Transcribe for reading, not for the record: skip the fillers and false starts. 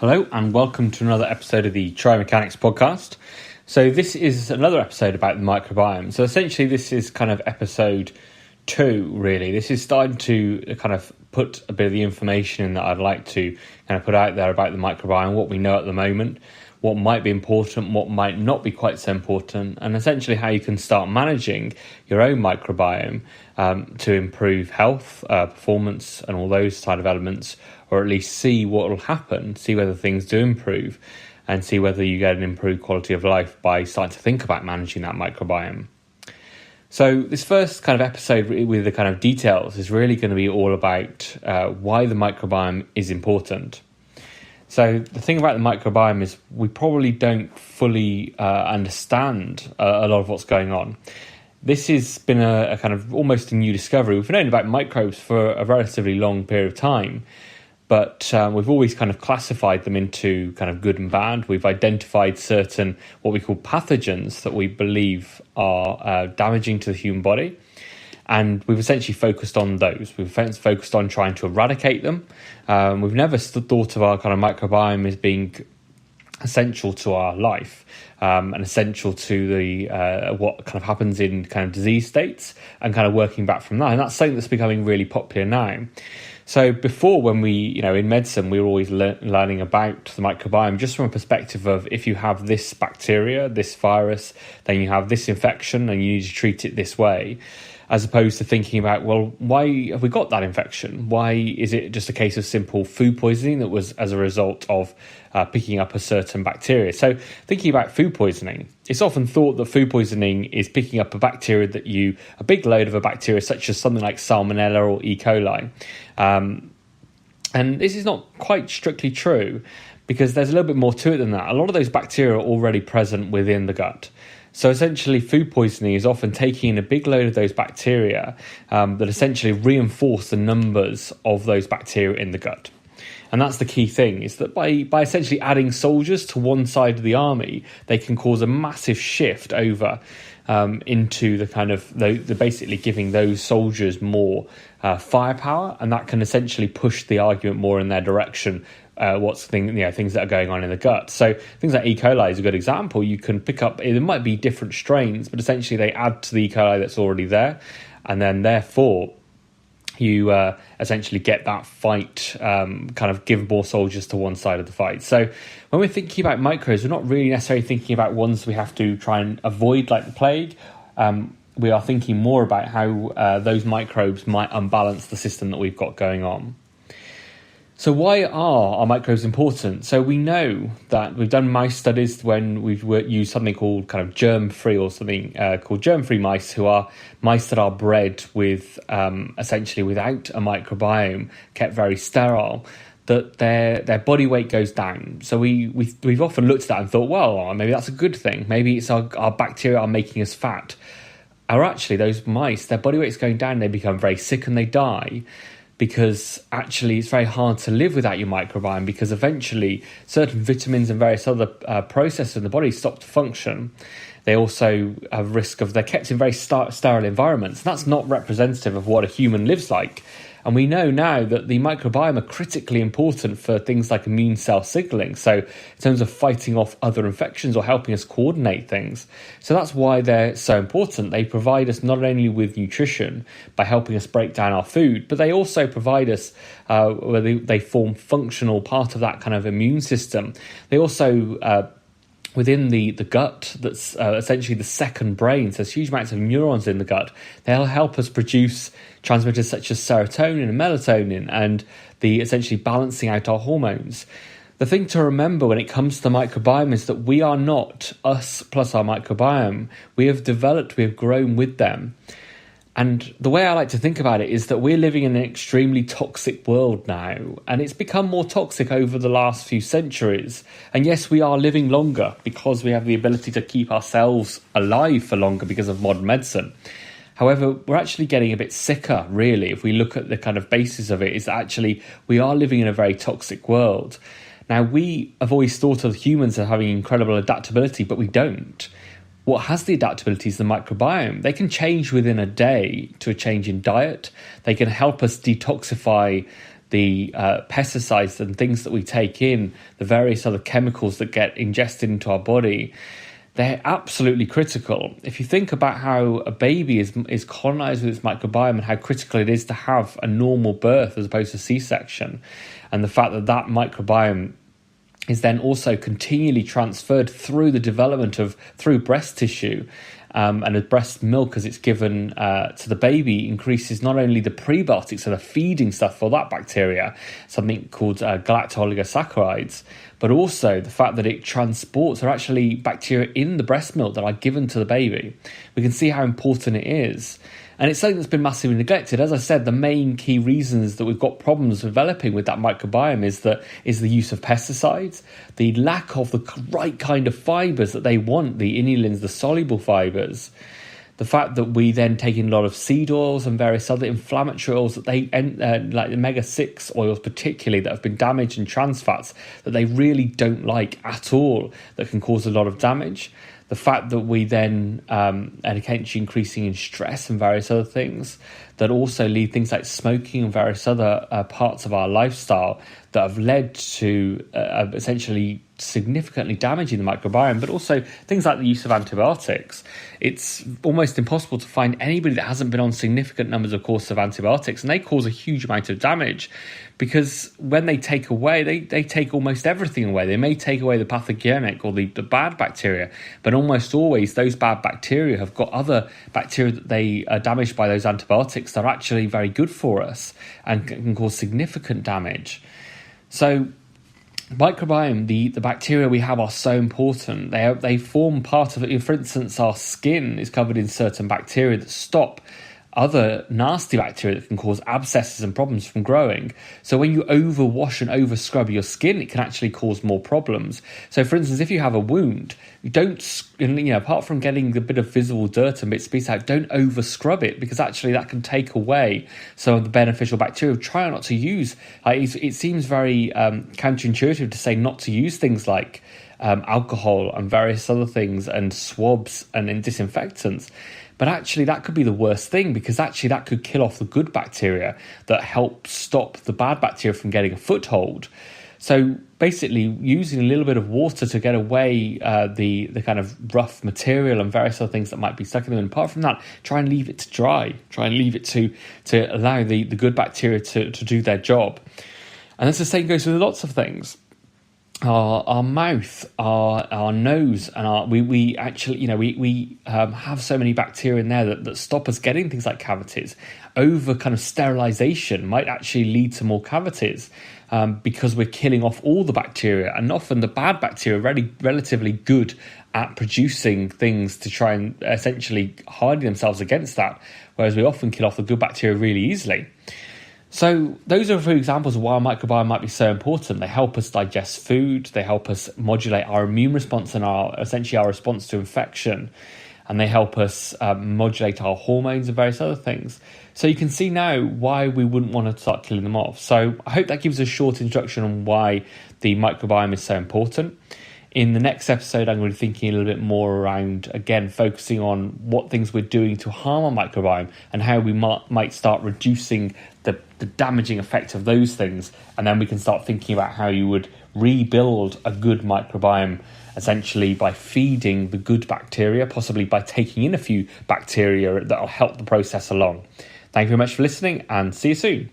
Hello and welcome to another episode of the Try Mechanics podcast. So this is another episode about the microbiome. So essentially this is kind of episode 2 really. This is starting to kind of put a bit of the information in that I'd like to kind of put out there about the microbiome, what we know at the moment, what might be important, what might not be quite so important, and essentially how you can start managing your own microbiome to improve health, performance and all those side of elements, or at least see what will happen, see whether things do improve, and see whether you get an improved quality of life by starting to think about managing that microbiome. So this first kind of episode with the kind of details is really going to be all about why the microbiome is important. So the thing about the microbiome is we probably don't fully understand a lot of what's going on. This has been a kind of almost a new discovery. We've known about microbes for a relatively long period of time, but we've always kind of classified them into kind of good and bad. We've identified certain what we call pathogens that we believe are damaging to the human body. And we've essentially focused on those. We've focused on trying to eradicate them. We've never thought of our kind of microbiome as being essential to our life and essential to the what kind of happens in kind of disease states and kind of working back from that. And that's something that's becoming really popular now. So before, when we, in medicine, we were always learning about the microbiome just from a perspective of if you have this bacteria, this virus, then you have this infection and you need to treat it this way, as opposed to thinking about, well, why have we got that infection? Why is it just a case of simple food poisoning that was as a result of picking up a certain bacteria? So thinking about food poisoning, it's often thought that food poisoning is picking up a big load of a bacteria such as something like Salmonella or E. coli. And this is not quite strictly true because there's a little bit more to it than that. A lot of those bacteria are already present within the gut. So essentially food poisoning is often taking in a big load of those bacteria that essentially reinforce the numbers of those bacteria in the gut. And that's the key thing, is that by essentially adding soldiers to one side of the army, they can cause a massive shift over into the kind of, the basically giving those soldiers more firepower, and that can essentially push the argument more in their direction. Things that are going on in the gut. So things like E. coli is a good example. You can pick up, it might be different strains, but essentially they add to the E. coli that's already there, and then therefore you essentially get that fight, kind of give more soldiers to one side of the fight. So when we're thinking about microbes, we're not really necessarily thinking about ones we have to try and avoid like the plague. We are thinking more about how those microbes might unbalance the system that we've got going on. So why are our microbes important? So we know that we've done mice studies when we've used something called kind of germ-free or something called germ-free mice, who are mice that are bred with essentially without a microbiome, kept very sterile, that their body weight goes down. So we've often looked at that and thought, well, maybe that's a good thing. Maybe it's our bacteria are making us fat. Or actually those mice, their body weight's going down, they become very sick and they die. Because actually it's very hard to live without your microbiome, because eventually certain vitamins and various other processes in the body stop to function. They also have risk of, they're kept in very sterile environments. And that's not representative of what a human lives like. And we know now that the microbiome are critically important for things like immune cell signaling. So in terms of fighting off other infections or helping us coordinate things. So that's why they're so important. They provide us not only with nutrition by helping us break down our food, but they also provide us, where they form functional part of that kind of immune system. They also, within the gut, that's essentially the second brain, so there's huge amounts of neurons in the gut. They'll help us produce transmitters such as serotonin and melatonin, and the essentially balancing out our hormones. The thing to remember when it comes to the microbiome is that we are not us plus our microbiome. We have grown with them. And the way I like to think about it is that we're living in an extremely toxic world now, and it's become more toxic over the last few centuries. And yes, we are living longer because we have the ability to keep ourselves alive for longer because of modern medicine. However, we're actually getting a bit sicker, really. If we look at the kind of basis of it, is that actually we are living in a very toxic world. Now, we have always thought of humans as having incredible adaptability, but we don't. What has the adaptability is the microbiome. They can change within a day to a change in diet. They can help us detoxify the pesticides and things that we take in, the various other chemicals that get ingested into our body, they're absolutely critical. If you think about how a baby is colonized with its microbiome and how critical it is to have a normal birth as opposed to C-section, and the fact that that microbiome is then also continually transferred through the development through breast tissue, and the breast milk as it's given to the baby increases not only the prebiotics, so the feeding stuff for that bacteria, something called galacto-oligosaccharides, but also the fact that it transports are actually bacteria in the breast milk that are given to the baby. We can see how important it is. And it's something that's been massively neglected. As I said, the main key reasons that we've got problems developing with that microbiome is the use of pesticides, the lack of the right kind of fibres that they want, the inulins, the soluble fibres, the fact that we then take in a lot of seed oils and various other inflammatory oils that they, like the omega-6 oils particularly, that have been damaged, and trans fats that they really don't like at all, that can cause a lot of damage. The fact that we then are potentially increasing in stress and various other things that also lead things like smoking and various other parts of our lifestyle that have led to essentially significantly damaging the microbiome, but also things like the use of antibiotics. It's almost impossible to find anybody that hasn't been on significant numbers of courses of antibiotics, and they cause a huge amount of damage because when they take away, they take almost everything away. They may take away the pathogenic or the bad bacteria, but almost always those bad bacteria have got other bacteria that they are damaged by those antibiotics that are actually very good for us and can cause significant damage. So microbiome, the bacteria we have are so important. They form part of it. For instance, our skin is covered in certain bacteria that stop other nasty bacteria that can cause abscesses and problems from growing. So when you overwash and over scrub your skin, it can actually cause more problems. So for instance, if you have a wound, you don't, apart from getting the bit of visible dirt and bits and pieces out, don't over scrub it, because actually that can take away some of the beneficial bacteria. Try not to use, it seems very counterintuitive to say not to use things like alcohol and various other things and swabs and disinfectants. But actually that could be the worst thing, because actually that could kill off the good bacteria that help stop the bad bacteria from getting a foothold. So basically using a little bit of water to get away the kind of rough material and various other things that might be stuck in them. And apart from that, try and leave it to dry. Try and leave it to allow the good bacteria to do their job. And that's the same goes with lots of things. Our mouth, our nose, and we actually, we have so many bacteria in there that stop us getting things like cavities. Over kind of sterilization might actually lead to more cavities because we're killing off all the bacteria, and often the bad bacteria are relatively good at producing things to try and essentially harden themselves against that, whereas we often kill off the good bacteria really easily. So those are a few examples of why our microbiome might be so important. They help us digest food, they help us modulate our immune response and our response to infection, and they help us modulate our hormones and various other things. So you can see now why we wouldn't want to start killing them off. So I hope that gives a short introduction on why the microbiome is so important. In the next episode, I'm going to be thinking a little bit more around, again, focusing on what things we're doing to harm our microbiome and how we might start reducing the damaging effect of those things. And then we can start thinking about how you would rebuild a good microbiome, essentially by feeding the good bacteria, possibly by taking in a few bacteria that will help the process along. Thank you very much for listening, and see you soon.